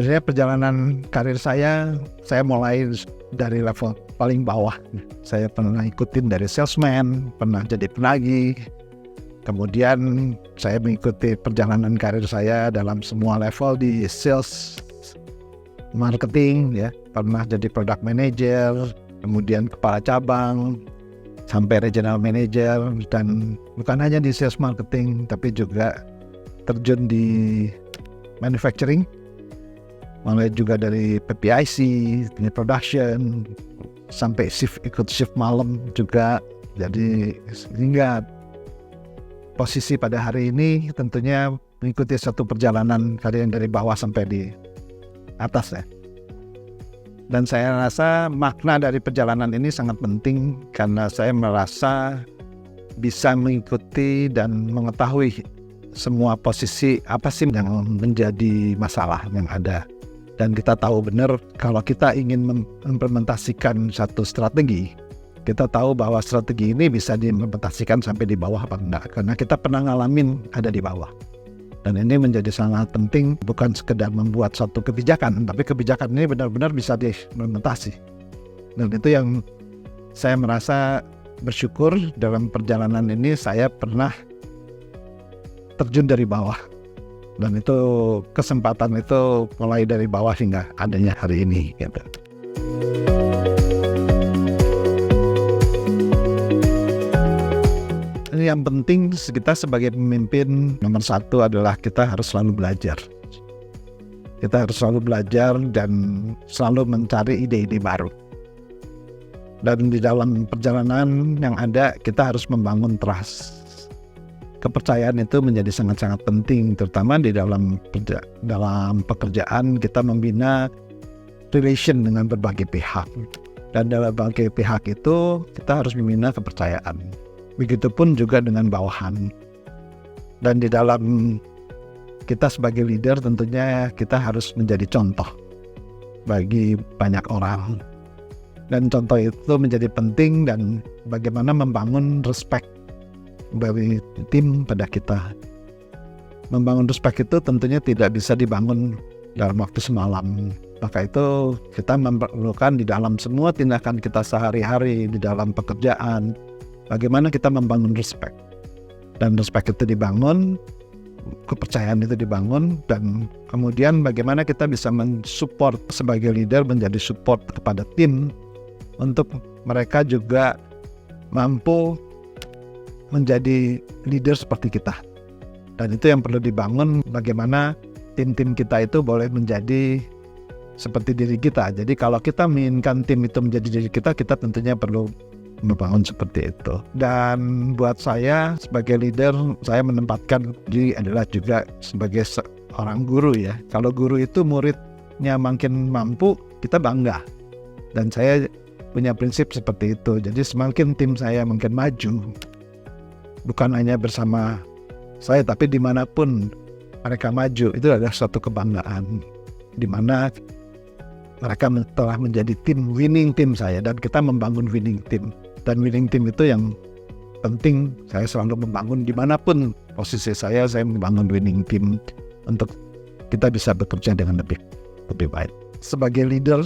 Sebenarnya perjalanan karir saya mulai dari level paling bawah. Saya pernah ikutin dari salesman, pernah jadi penagih. Kemudian saya mengikuti perjalanan karir saya dalam semua level di sales, marketing, ya. Pernah jadi product manager, kemudian kepala cabang, sampai regional manager, dan bukan hanya di sales marketing, tapi juga terjun di manufacturing, mulai juga dari PPIC, di production, sampai ikut shift malam juga. Jadi sehingga posisi pada hari ini tentunya mengikuti satu perjalanan karir dari bawah sampai di atas, ya. Dan saya rasa makna dari perjalanan ini sangat penting karena saya merasa bisa mengikuti dan mengetahui semua posisi apa sih yang menjadi masalah yang ada. Dan kita tahu benar kalau kita ingin mengimplementasikan satu strategi, kita tahu bahwa strategi ini bisa diimplementasikan sampai di bawah apa enggak, karena kita pernah ngalamin ada di bawah. Dan ini menjadi sangat penting, bukan sekedar membuat satu kebijakan, tapi kebijakan ini benar-benar bisa diimplementasi. Dan itu yang saya merasa bersyukur dalam perjalanan ini saya pernah terjun dari bawah. Dan itu kesempatan itu mulai dari bawah hingga adanya hari ini, gitu. Yang penting kita sebagai pemimpin, nomor satu adalah kita harus selalu belajar. Kita harus selalu belajar dan selalu mencari ide-ide baru. Dan di dalam perjalanan yang ada, kita harus membangun trust. Kepercayaan itu menjadi sangat-sangat penting, terutama di dalam pekerjaan kita membina relation dengan berbagai pihak. Dan dalam berbagai pihak itu kita harus membina kepercayaan. Begitupun juga dengan bawahan. Dan di dalam kita sebagai leader tentunya kita harus menjadi contoh bagi banyak orang. Dan contoh itu menjadi penting dan bagaimana membangun respect dari tim pada kita. Membangun respect itu tentunya tidak bisa dibangun dalam waktu semalam. Maka itu kita memerlukan di dalam semua tindakan kita sehari-hari, di dalam pekerjaan, bagaimana kita membangun respect. Dan respect itu dibangun, kepercayaan itu dibangun, dan kemudian bagaimana kita bisa mensupport sebagai leader, menjadi support kepada tim untuk mereka juga mampu menjadi leader seperti kita. Dan itu yang perlu dibangun, bagaimana tim-tim kita itu boleh menjadi seperti diri kita. Jadi kalau kita menginginkan tim itu menjadi diri kita, kita tentunya perlu membangun seperti itu. Dan buat saya sebagai leader, saya menempatkan diri adalah juga sebagai seorang guru, ya. Kalau guru itu muridnya makin mampu, kita bangga. Dan saya punya prinsip seperti itu. Jadi semakin tim saya makin maju, bukan hanya bersama saya, tapi dimanapun mereka maju, itu adalah suatu kebanggaan. Dimana mereka telah menjadi tim, winning team saya, dan kita membangun winning team. Dan winning team itu yang penting, saya selalu membangun dimanapun posisi saya membangun winning team untuk kita bisa bekerja dengan lebih baik. Sebagai leader,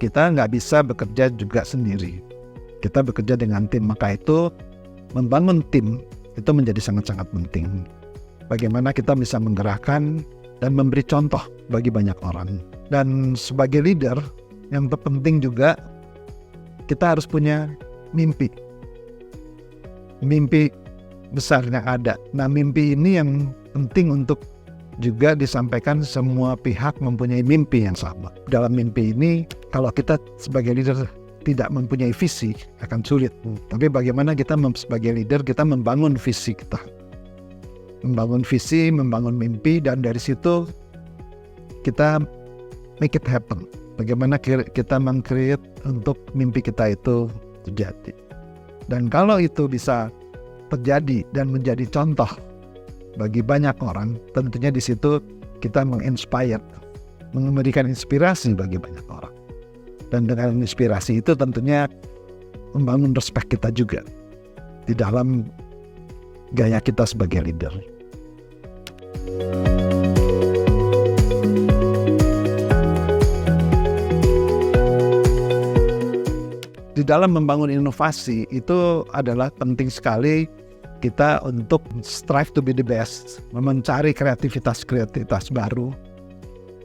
kita nggak bisa bekerja juga sendiri. Kita bekerja dengan tim, maka itu membangun tim itu menjadi sangat-sangat penting. Bagaimana kita bisa menggerakkan dan memberi contoh bagi banyak orang. Dan sebagai leader, yang terpenting juga kita harus punya mimpi. Mimpi besar yang ada. Nah, mimpi ini yang penting untuk juga disampaikan, semua pihak mempunyai mimpi yang sama. Dalam mimpi ini, kalau kita sebagai leader tidak mempunyai visi, akan sulit. Tapi bagaimana kita sebagai leader, kita membangun visi kita. Membangun visi, membangun mimpi, dan dari situ kita make it happen. Bagaimana kita meng-create untuk mimpi kita itu terjadi. Dan kalau itu bisa terjadi dan menjadi contoh bagi banyak orang, tentunya di situ kita menginspire, memberikan inspirasi bagi banyak orang. Dan dengan inspirasi itu tentunya membangun respect kita juga di dalam gaya kita sebagai leader. di dalam membangun inovasi itu adalah penting sekali kita untuk strive to be the best, mencari kreativitas baru.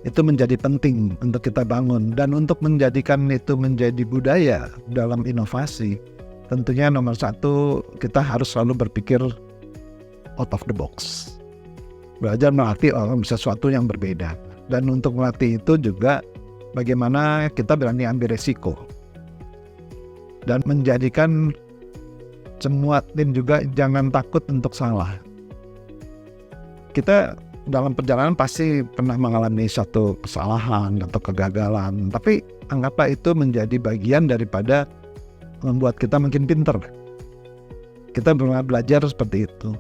Itu menjadi penting untuk kita bangun, dan untuk menjadikan itu menjadi budaya dalam inovasi, tentunya nomor satu kita harus selalu berpikir out of the box. Belajar melatih orang sesuatu yang berbeda, dan untuk melatih itu juga bagaimana kita berani ambil resiko dan menjadikan semua tim juga jangan takut untuk salah. Kita dalam perjalanan pasti pernah mengalami satu kesalahan atau kegagalan, tapi anggaplah itu menjadi bagian daripada membuat kita makin pintar. Kita belajar seperti itu.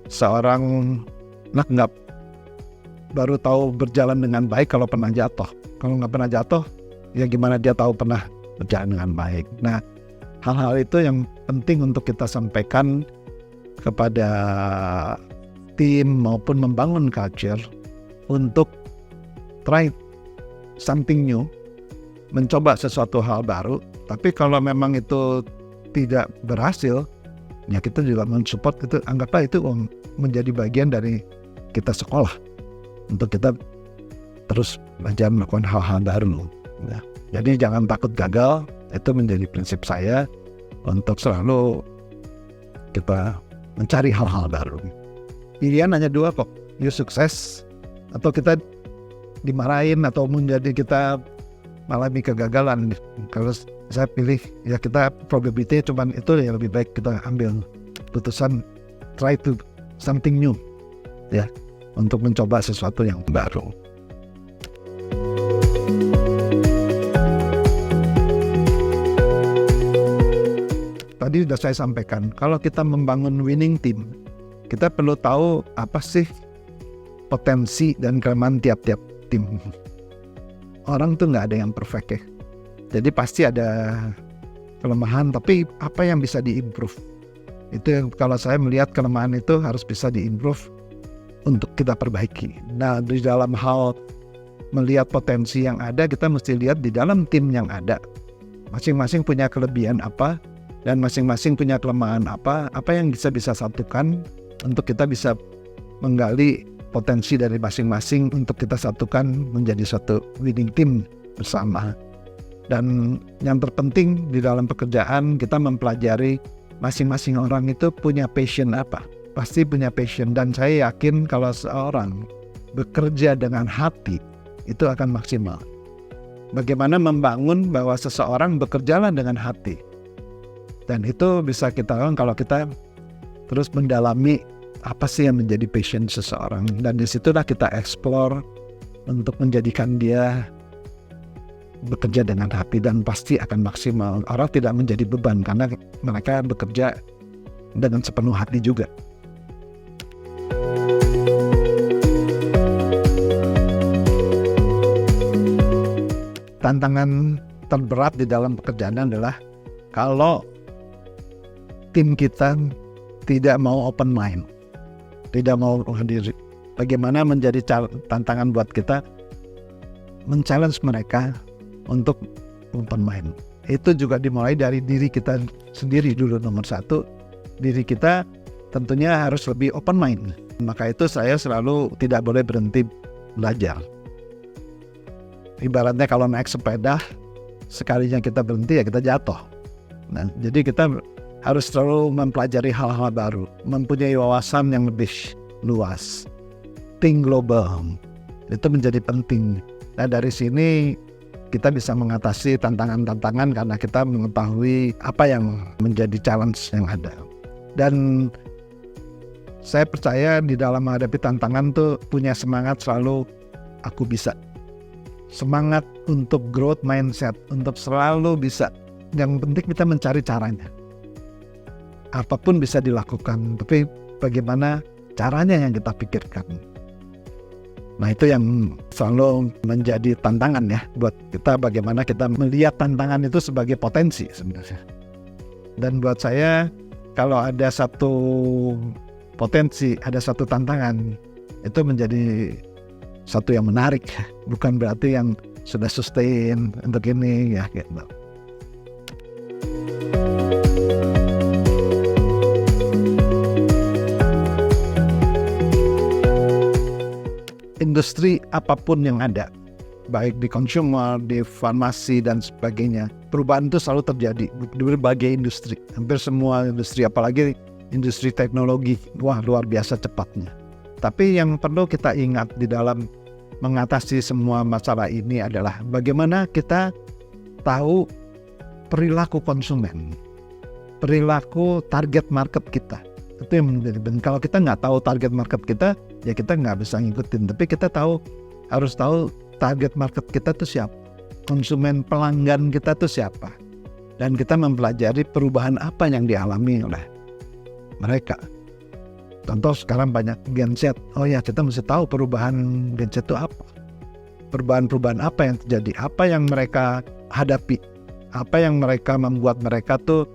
Seorang anak nggak baru tahu berjalan dengan baik kalau pernah jatuh. Kalau nggak pernah jatuh, ya gimana dia tahu pernah berjalan dengan baik. Nah, hal-hal itu yang penting untuk kita sampaikan kepada tim maupun membangun culture untuk try something new, mencoba sesuatu hal baru. Tapi kalau memang itu tidak berhasil, ya kita juga mensupport itu. Anggaplah itu menjadi bagian dari kita sekolah untuk kita terus belajar melakukan hal-hal baru. Nah, jadi jangan takut gagal. Itu menjadi prinsip saya untuk selalu kita mencari hal-hal baru. Pilihan hanya dua kok, you sukses atau kita dimarahin atau menjadi kita mengalami kegagalan. Kalau saya pilih ya kita probability cuman itu yang lebih baik kita ambil putusan try to something new ya, untuk mencoba sesuatu yang baru. Tadi sudah saya sampaikan, kalau kita membangun winning team, kita perlu tahu apa sih potensi dan kelemahan tiap-tiap tim. Orang tuh nggak ada yang perfect ya. Jadi pasti ada kelemahan, tapi apa yang bisa diimprove? Itu yang kalau saya melihat kelemahan itu harus bisa diimprove untuk kita perbaiki. Nah, di dalam hal melihat potensi yang ada, kita mesti lihat di dalam tim yang ada. Masing-masing punya kelebihan apa, dan masing-masing punya kelemahan apa yang bisa satukan untuk kita bisa menggali potensi dari masing-masing untuk kita satukan menjadi satu winning team bersama. Dan yang terpenting di dalam pekerjaan kita mempelajari masing-masing orang itu punya passion apa. Pasti punya passion, dan saya yakin kalau seorang bekerja dengan hati itu akan maksimal. Bagaimana membangun bahwa seseorang bekerjalah dengan hati. Dan itu bisa kita lakukan kalau kita terus mendalami apa sih yang menjadi passion seseorang. Dan disitulah kita explore untuk menjadikan dia bekerja dengan hati, dan pasti akan maksimal. Orang tidak menjadi beban karena mereka bekerja dengan sepenuh hati juga. Tantangan terberat di dalam pekerjaan adalah kalau tim kita tidak mau open mind, tidak mau hadir. Bagaimana menjadi tantangan buat kita men-challenge mereka untuk open mind. Itu juga dimulai dari diri kita sendiri dulu. Nomor satu, diri kita tentunya harus lebih open mind. Maka itu saya selalu tidak boleh berhenti belajar. Ibaratnya kalau naik sepeda, sekalinya kita berhenti ya kita jatuh. Nah, jadi kita harus selalu mempelajari hal-hal baru, mempunyai wawasan yang lebih luas, think global, itu menjadi penting. Nah, dari sini kita bisa mengatasi tantangan-tantangan karena kita mengetahui apa yang menjadi challenge yang ada. Dan saya percaya di dalam menghadapi tantangan tuh punya semangat selalu aku bisa. Semangat untuk growth mindset, untuk selalu bisa. Yang penting kita mencari caranya. Apapun bisa dilakukan, tapi bagaimana caranya yang kita pikirkan. Nah, itu yang selalu menjadi tantangan ya buat kita, bagaimana kita melihat tantangan itu sebagai potensi sebenarnya. Dan buat saya, kalau ada satu potensi, ada satu tantangan, itu menjadi satu yang menarik, bukan berarti yang sudah sustain untuk ini ya gitu. industri apapun yang ada, baik di consumer, di farmasi dan sebagainya, perubahan itu selalu terjadi di berbagai industri, hampir semua industri, apalagi industri teknologi. Wah, luar biasa cepatnya. Tapi yang perlu kita ingat di dalam mengatasi semua masalah ini adalah bagaimana kita tahu perilaku konsumen, perilaku target market kita. Itu yang menjadi penting. Kalau kita nggak tahu target market kita, ya kita nggak bisa ngikutin. Tapi kita harus tahu target market kita tuh siapa, konsumen pelanggan kita tuh siapa, dan kita mempelajari perubahan apa yang dialami oleh mereka. Contoh sekarang banyak Gen Z, oh ya kita mesti tahu perubahan Gen Z itu apa, perubahan apa yang terjadi, apa yang mereka hadapi, apa yang mereka membuat mereka tuh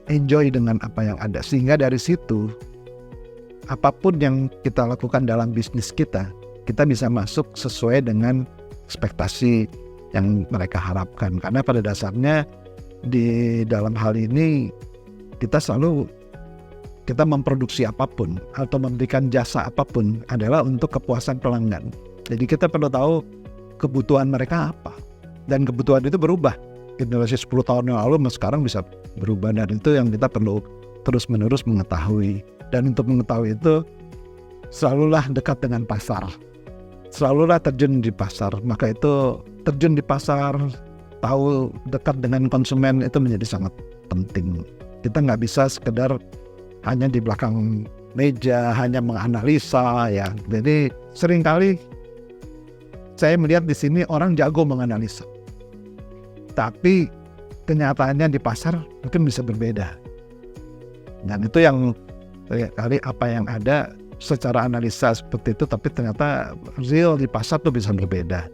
enjoy dengan apa yang ada. Sehingga dari situ apapun yang kita lakukan dalam bisnis kita bisa masuk sesuai dengan ekspektasi yang mereka harapkan. Karena pada dasarnya di dalam hal ini kita memproduksi apapun atau memberikan jasa apapun adalah untuk kepuasan pelanggan. Jadi kita perlu tahu kebutuhan mereka apa, dan kebutuhan itu berubah. Generasi 10 tahun yang lalu sekarang bisa berubah, dan itu yang kita perlu terus-menerus mengetahui. Dan untuk mengetahui itu, selalulah dekat dengan pasar, selalulah terjun di pasar. Maka itu terjun di pasar, tahu dekat dengan konsumen itu menjadi sangat penting. Kita nggak bisa sekedar hanya di belakang meja, hanya menganalisa ya. Jadi seringkali saya melihat di sini orang jago menganalisa, tapi kenyataannya di pasar mungkin bisa berbeda. Dan itu yang kali apa yang ada secara analisa seperti itu, tapi ternyata real di pasar tuh bisa berbeda.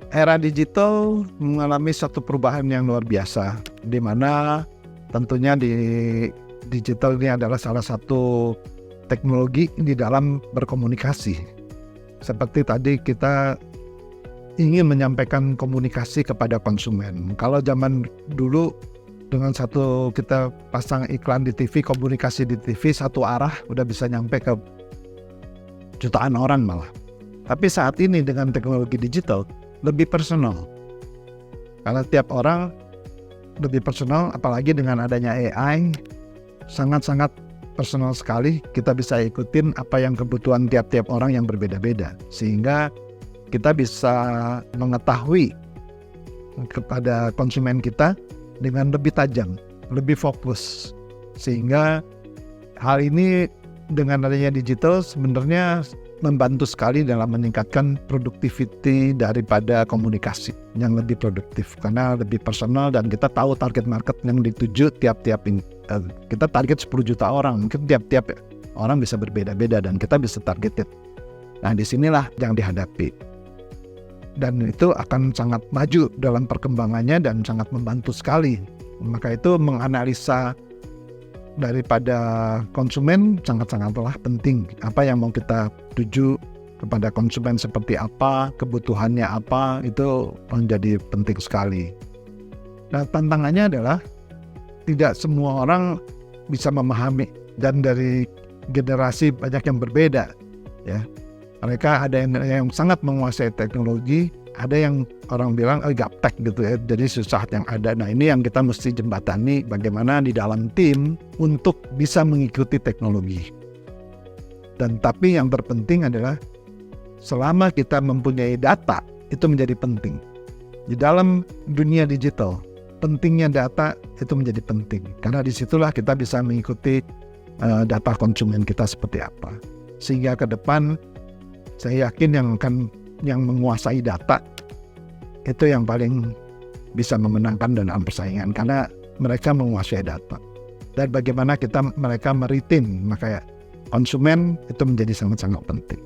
Era digital mengalami satu perubahan yang luar biasa, di mana tentunya di digital ini adalah salah satu teknologi di dalam berkomunikasi. Seperti tadi kita ingin menyampaikan komunikasi kepada konsumen. Kalau zaman dulu dengan kita pasang iklan di TV, komunikasi di TV satu arah udah bisa nyampe ke jutaan orang malah. Tapi saat ini dengan teknologi digital lebih personal. Karena tiap orang lebih personal, apalagi dengan adanya AI, sangat-sangat personal sekali. Kita bisa ikutin apa yang kebutuhan tiap-tiap orang yang berbeda-beda, sehingga kita bisa mengetahui kepada konsumen kita dengan lebih tajam, lebih fokus. Sehingga hal ini dengan adanya digital sebenarnya membantu sekali dalam meningkatkan produktiviti daripada komunikasi yang lebih produktif, karena lebih personal dan kita tahu target market yang dituju tiap-tiap ini. Kita target 10 juta orang, mungkin tiap-tiap orang bisa berbeda-beda dan kita bisa targeted. Nah, disinilah yang dihadapi. Dan itu akan sangat maju dalam perkembangannya dan sangat membantu sekali. Maka itu menganalisa daripada konsumen sangat-sangatlah penting. Apa yang mau kita tuju kepada konsumen seperti apa, kebutuhannya apa, itu menjadi penting sekali. Nah, tantangannya adalah tidak semua orang bisa memahami, dan dari generasi banyak yang berbeda ya. Mereka ada yang sangat menguasai teknologi, ada yang orang bilang gaptek gitu ya, jadi susah yang ada. Nah, ini yang kita mesti jembatani bagaimana di dalam tim untuk bisa mengikuti teknologi. Dan tapi yang terpenting adalah selama kita mempunyai data, itu menjadi penting. Di dalam dunia digital, pentingnya data itu menjadi penting, karena disitulah kita bisa mengikuti data konsumen kita seperti apa. Sehingga ke depan saya yakin yang menguasai data itu yang paling bisa memenangkan dalam persaingan, karena mereka menguasai data. Dan bagaimana mereka meritin, maka konsumen itu menjadi sangat-sangat penting.